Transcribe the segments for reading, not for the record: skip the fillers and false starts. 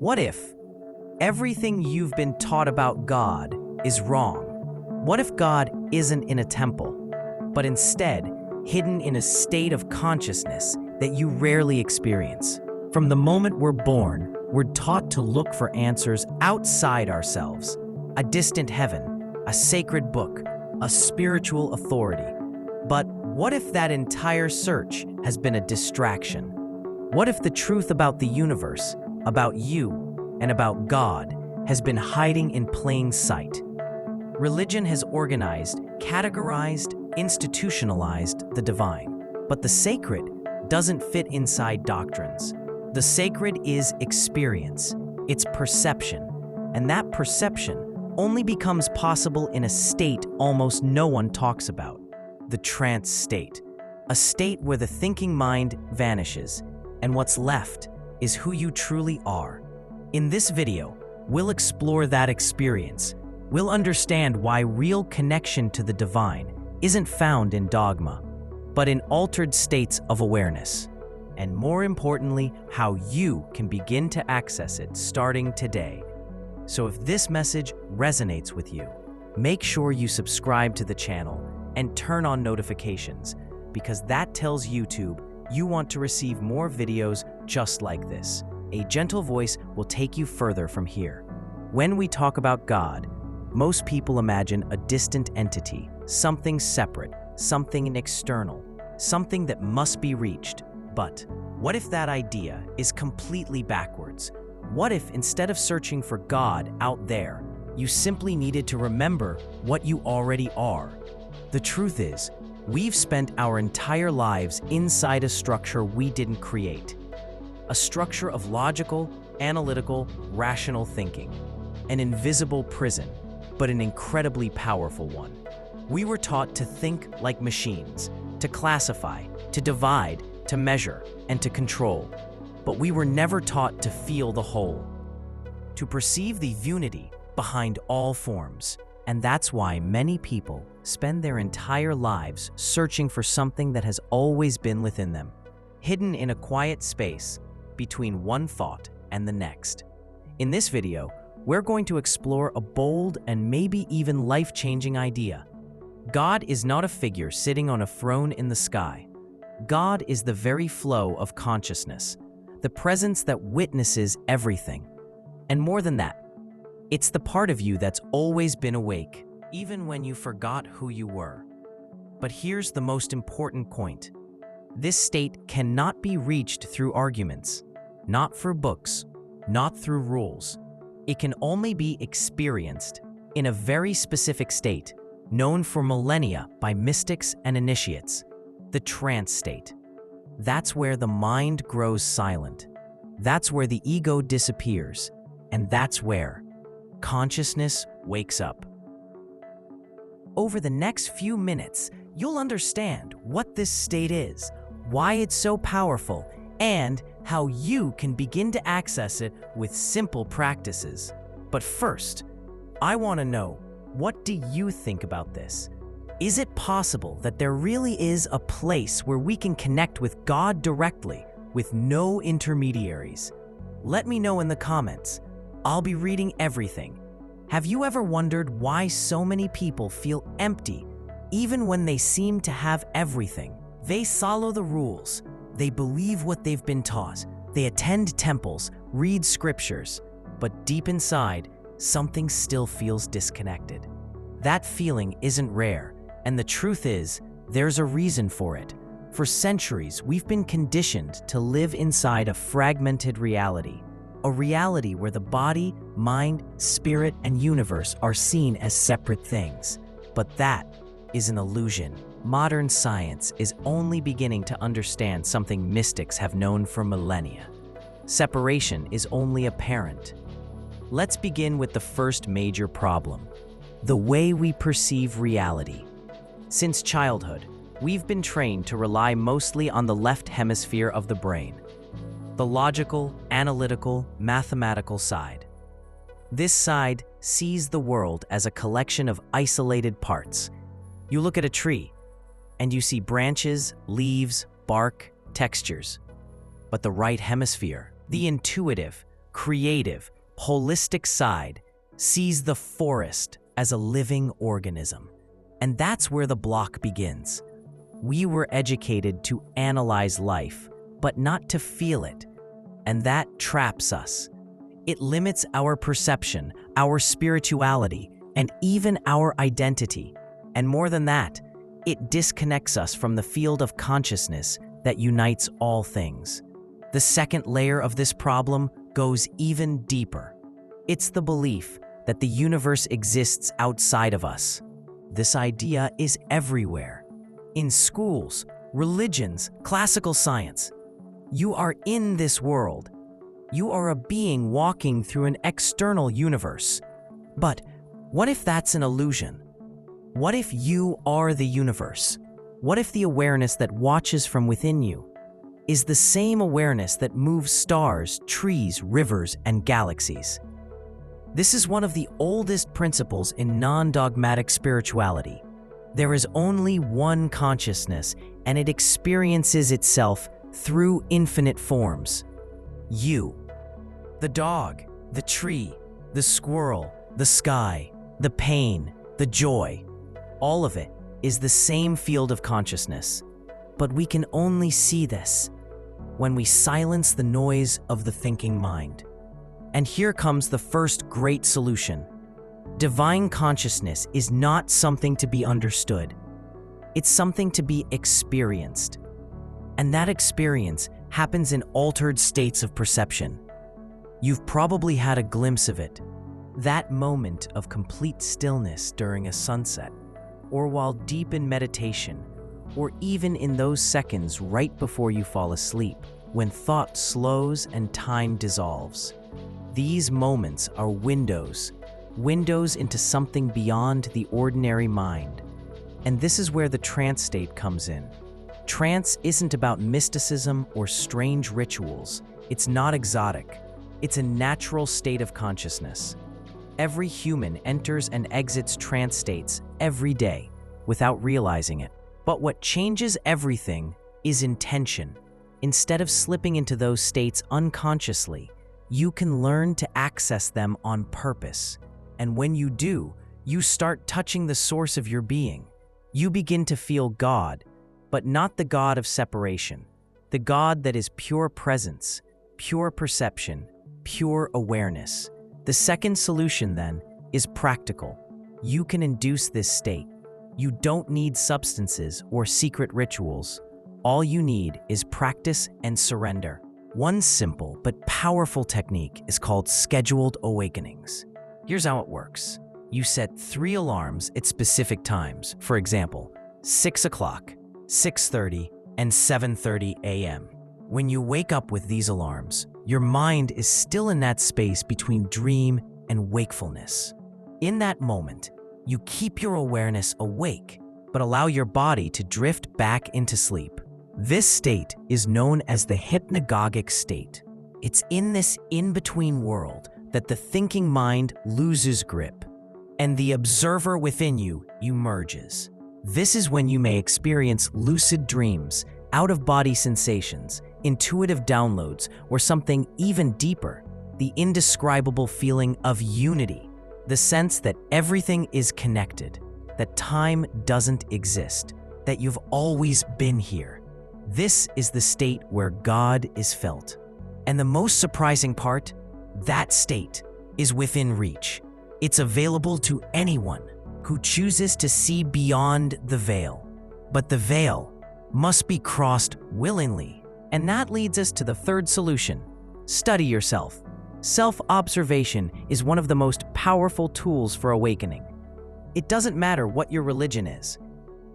What if everything you've been taught about God is wrong? What if God isn't in a temple, but instead hidden in a state of consciousness that you rarely experience? From the moment we're born, we're taught to look for answers outside ourselves, a distant heaven, a sacred book, a spiritual authority. But what if that entire search has been a distraction? What if the truth about the universe, about you, and about God has been hiding in plain sight? Religion has organized, categorized, institutionalized the divine, but the sacred doesn't fit inside doctrines. The sacred is experience, it's perception, and that perception only becomes possible in a state almost no one talks about, the trance state, a state where the thinking mind vanishes, and what's left is who you truly are. In this video, we'll explore that experience. We'll understand why real connection to the divine isn't found in dogma, but in altered states of awareness. And more importantly, how you can begin to access it starting today. So if this message resonates with you, make sure you subscribe to the channel and turn on notifications, because that tells YouTube you want to receive more videos just like this. A gentle voice will take you further from here. When we talk about God, most people imagine a distant entity, something separate, something external, something that must be reached. But what if that idea is completely backwards? What if instead of searching for God out there, you simply needed to remember what you already are? The truth is, we've spent our entire lives inside a structure we didn't create. A structure of logical, analytical, rational thinking. An invisible prison, but an incredibly powerful one. We were taught to think like machines, to classify, to divide, to measure, and to control. But we were never taught to feel the whole, to perceive the unity behind all forms. And that's why many people spend their entire lives searching for something that has always been within them, hidden in a quiet space between one thought and the next. In this video, we're going to explore a bold and maybe even life-changing idea. God is not a figure sitting on a throne in the sky. God is the very flow of consciousness, the presence that witnesses everything. And more than that, it's the part of you that's always been awake, even when you forgot who you were. But here's the most important point. This state cannot be reached through arguments, not through books, not through rules. It can only be experienced in a very specific state, known for millennia by mystics and initiates, the trance state. That's where the mind grows silent. That's where the ego disappears. And that's where consciousness wakes up. Over the next few minutes, you'll understand what this state is, why it's so powerful, and how you can begin to access it with simple practices. But first, I want to know, what do you think about this? Is it possible that there really is a place where we can connect with God directly, with no intermediaries? Let me know in the comments. I'll be reading everything. Have you ever wondered why so many people feel empty, even when they seem to have everything? They follow the rules. They believe what they've been taught. They attend temples, read scriptures. But deep inside, something still feels disconnected. That feeling isn't rare, and the truth is, there's a reason for it. For centuries, we've been conditioned to live inside a fragmented reality. A reality where the body, mind, spirit, and universe are seen as separate things. But that is an illusion. Modern science is only beginning to understand something mystics have known for millennia. Separation is only apparent. Let's begin with the first major problem: the way we perceive reality. Since childhood, we've been trained to rely mostly on the left hemisphere of the brain, the logical, analytical, mathematical side. This side sees the world as a collection of isolated parts. You look at a tree, and you see branches, leaves, bark, textures. But the right hemisphere, the intuitive, creative, holistic side sees the forest as a living organism. And that's where the block begins. We were educated to analyze life, but not to feel it. And that traps us. It limits our perception, our spirituality, and even our identity. And more than that, it disconnects us from the field of consciousness that unites all things. The second layer of this problem goes even deeper. It's the belief that the universe exists outside of us. This idea is everywhere. In schools, religions, classical science. You are in this world. You are a being walking through an external universe. But what if that's an illusion? What if you are the universe? What if the awareness that watches from within you is the same awareness that moves stars, trees, rivers, and galaxies? This is one of the oldest principles in non-dogmatic spirituality. There is only one consciousness, and it experiences itself through infinite forms. You, the dog, the tree, the squirrel, the sky, the pain, the joy, all of it is the same field of consciousness. But we can only see this when we silence the noise of the thinking mind. And here comes the first great solution. Divine consciousness is not something to be understood. It's something to be experienced. And that experience happens in altered states of perception. You've probably had a glimpse of it. That moment of complete stillness during a sunset, or while deep in meditation, or even in those seconds right before you fall asleep, when thought slows and time dissolves. These moments are windows into something beyond the ordinary mind. And this is where the trance state comes in. Trance isn't about mysticism or strange rituals. It's not exotic. It's a natural state of consciousness. Every human enters and exits trance states every day without realizing it. But what changes everything is intention. Instead of slipping into those states unconsciously, you can learn to access them on purpose. And when you do, you start touching the source of your being. You begin to feel God, but not the God of separation. The God that is pure presence, pure perception, pure awareness. The second solution, then, is practical. You can induce this state. You don't need substances or secret rituals. All you need is practice and surrender. One simple but powerful technique is called scheduled awakenings. Here's how it works. You set 3 alarms at specific times. For example, 6 o'clock, 6:30, and 7:30 a.m. When you wake up with these alarms, your mind is still in that space between dream and wakefulness. In that moment, you keep your awareness awake, but allow your body to drift back into sleep. This state is known as the hypnagogic state. It's in this in-between world that the thinking mind loses grip, and the observer within you emerges. This is when you may experience lucid dreams, out-of-body sensations, intuitive downloads, or something even deeper, the indescribable feeling of unity, the sense that everything is connected, that time doesn't exist, that you've always been here. This is the state where God is felt. And the most surprising part, that state is within reach. It's available to anyone who chooses to see beyond the veil. But the veil must be crossed willingly. And that leads us to the third solution. Study yourself. Self-observation is one of the most powerful tools for awakening. It doesn't matter what your religion is.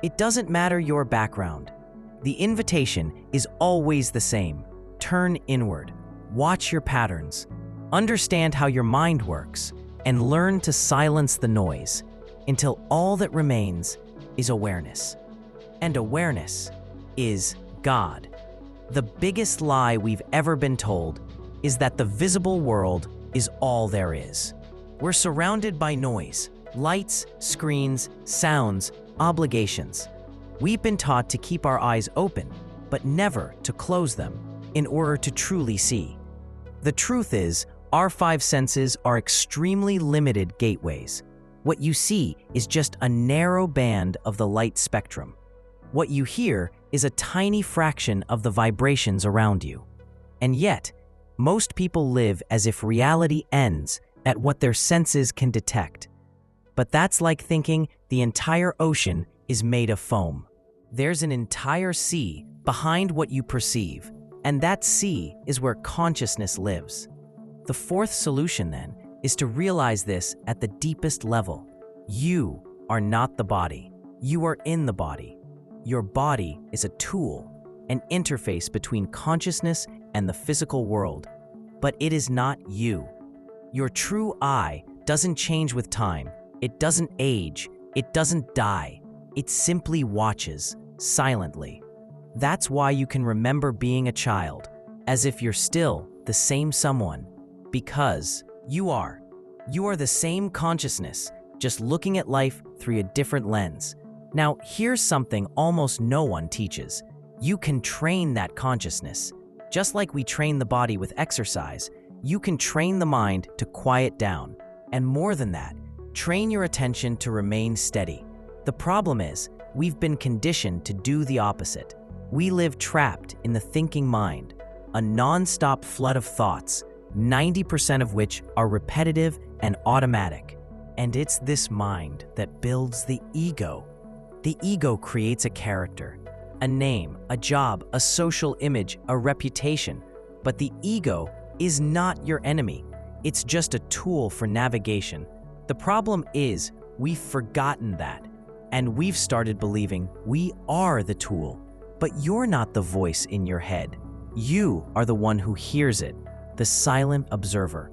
It doesn't matter your background. The invitation is always the same. Turn inward. Watch your patterns. Understand how your mind works, and learn to silence the noise until all that remains is awareness. And awareness is God. The biggest lie we've ever been told is that the visible world is all there is. We're surrounded by noise, lights, screens, sounds, obligations. We've been taught to keep our eyes open, but never to close them in order to truly see. The truth is, Our five senses are extremely limited gateways. What you see is just a narrow band of the light spectrum. What you hear is a tiny fraction of the vibrations around you. And yet, most people live as if reality ends at what their senses can detect. But that's like thinking the entire ocean is made of foam. There's an entire sea behind what you perceive, and that sea is where consciousness lives. The fourth solution, then, is to realize this at the deepest level. You are not the body. You are in the body. Your body is a tool, an interface between consciousness and the physical world. But it is not you. Your true I doesn't change with time. It doesn't age. It doesn't die. It simply watches, silently. That's why you can remember being a child, as if you're still the same someone. Because you are. You are the same consciousness, just looking at life through a different lens. Now, here's something almost no one teaches. You can train that consciousness. Just like we train the body with exercise, you can train the mind to quiet down. And more than that, train your attention to remain steady. The problem is, we've been conditioned to do the opposite. We live trapped in the thinking mind, a non-stop flood of thoughts, 90% of which are repetitive and automatic. And it's this mind that builds the ego. The ego creates a character, a name, a job, a social image, a reputation. But the ego is not your enemy. It's just a tool for navigation. The problem is, we've forgotten that, and we've started believing we are the tool. But you're not the voice in your head. You are the one who hears it, the silent observer.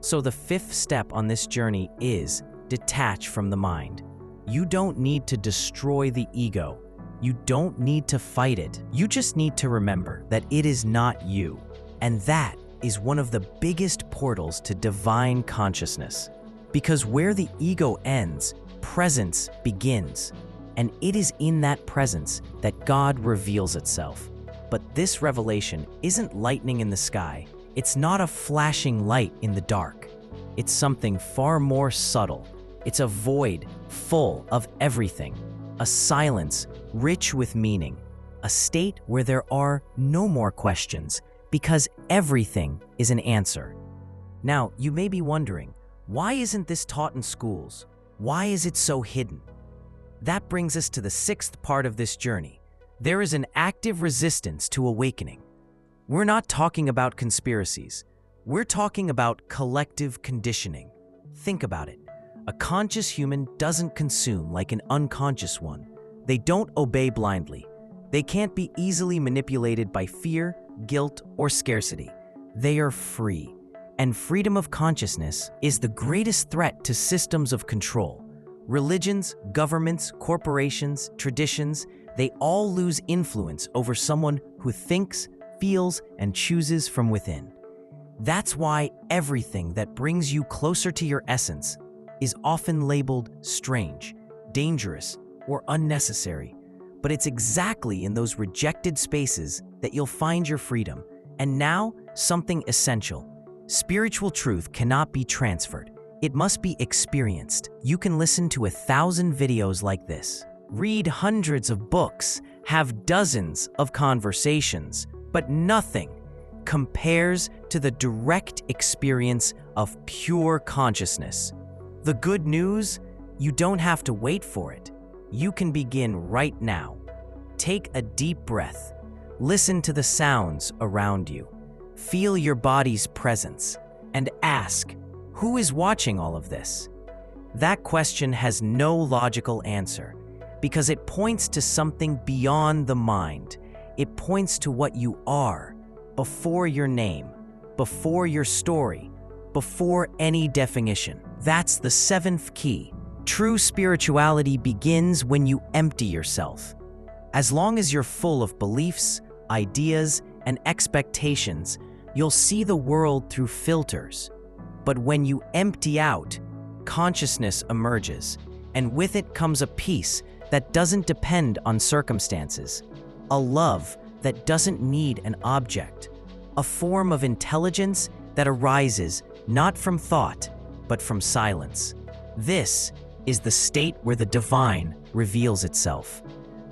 So the fifth step on this journey is detach from the mind. You don't need to destroy the ego. You don't need to fight it. You just need to remember that it is not you. And that is one of the biggest portals to divine consciousness. Because where the ego ends, presence begins. And it is in that presence that God reveals itself. But this revelation isn't lightning in the sky. It's not a flashing light in the dark. It's something far more subtle. It's a void full of everything, a silence rich with meaning, a state where there are no more questions because everything is an answer. Now, you may be wondering, why isn't this taught in schools? Why is it so hidden? That brings us to the sixth part of this journey. There is an active resistance to awakening. We're not talking about conspiracies. We're talking about collective conditioning. Think about it. A conscious human doesn't consume like an unconscious one. They don't obey blindly. They can't be easily manipulated by fear, guilt, or scarcity. They are free. And freedom of consciousness is the greatest threat to systems of control. Religions, governments, corporations, traditions, they all lose influence over someone who thinks, feels, and chooses from within. That's why everything that brings you closer to your essence is often labeled strange, dangerous, or unnecessary. But it's exactly in those rejected spaces that you'll find your freedom. And now, something essential. Spiritual truth cannot be transferred. It must be experienced. You can listen to 1,000 videos like this, read hundreds of books, have dozens of conversations, but nothing compares to the direct experience of pure consciousness. The good news, you don't have to wait for it. You can begin right now. Take a deep breath. Listen to the sounds around you. Feel your body's presence and ask, who is watching all of this? That question has no logical answer because it points to something beyond the mind. It points to what you are before your name, before your story, before any definition. That's the seventh key. True spirituality begins when you empty yourself. As long as you're full of beliefs, ideas, and expectations, you'll see the world through filters. But when you empty out, consciousness emerges, and with it comes a peace that doesn't depend on circumstances, a love that doesn't need an object, a form of intelligence that arises not from thought, but from silence. This is the state where the divine reveals itself,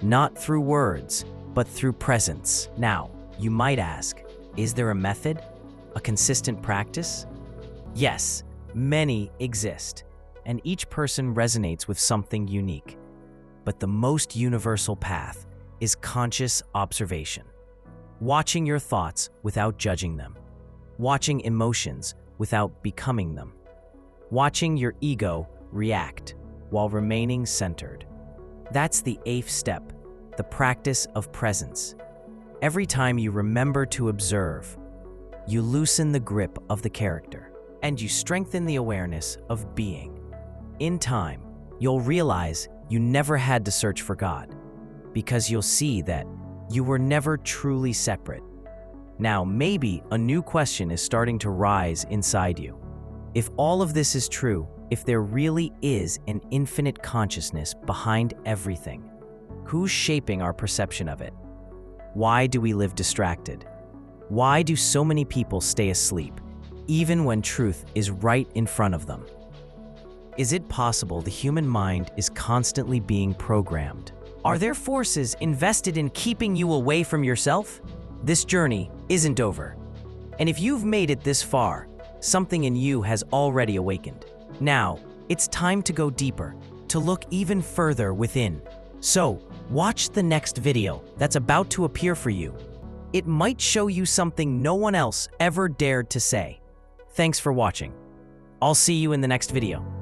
not through words, but through presence. Now, you might ask, is there a method? A consistent practice? Yes, many exist, and each person resonates with something unique. But the most universal path is conscious observation. Watching your thoughts without judging them. Watching emotions without becoming them. Watching your ego react while remaining centered. That's the 8th step, the practice of presence. Every time you remember to observe, you loosen the grip of the character, and you strengthen the awareness of being. In time, you'll realize you never had to search for God, because you'll see that you were never truly separate. Now, maybe a new question is starting to rise inside you. If all of this is true, if there really is an infinite consciousness behind everything, who's shaping our perception of it? Why do we live distracted? Why do so many people stay asleep, even when truth is right in front of them? Is it possible the human mind is constantly being programmed? Are there forces invested in keeping you away from yourself? This journey isn't over. And if you've made it this far, something in you has already awakened. Now, it's time to go deeper, to look even further within. So, watch the next video that's about to appear for you. It might show you something no one else ever dared to say. Thanks for watching. I'll see you in the next video.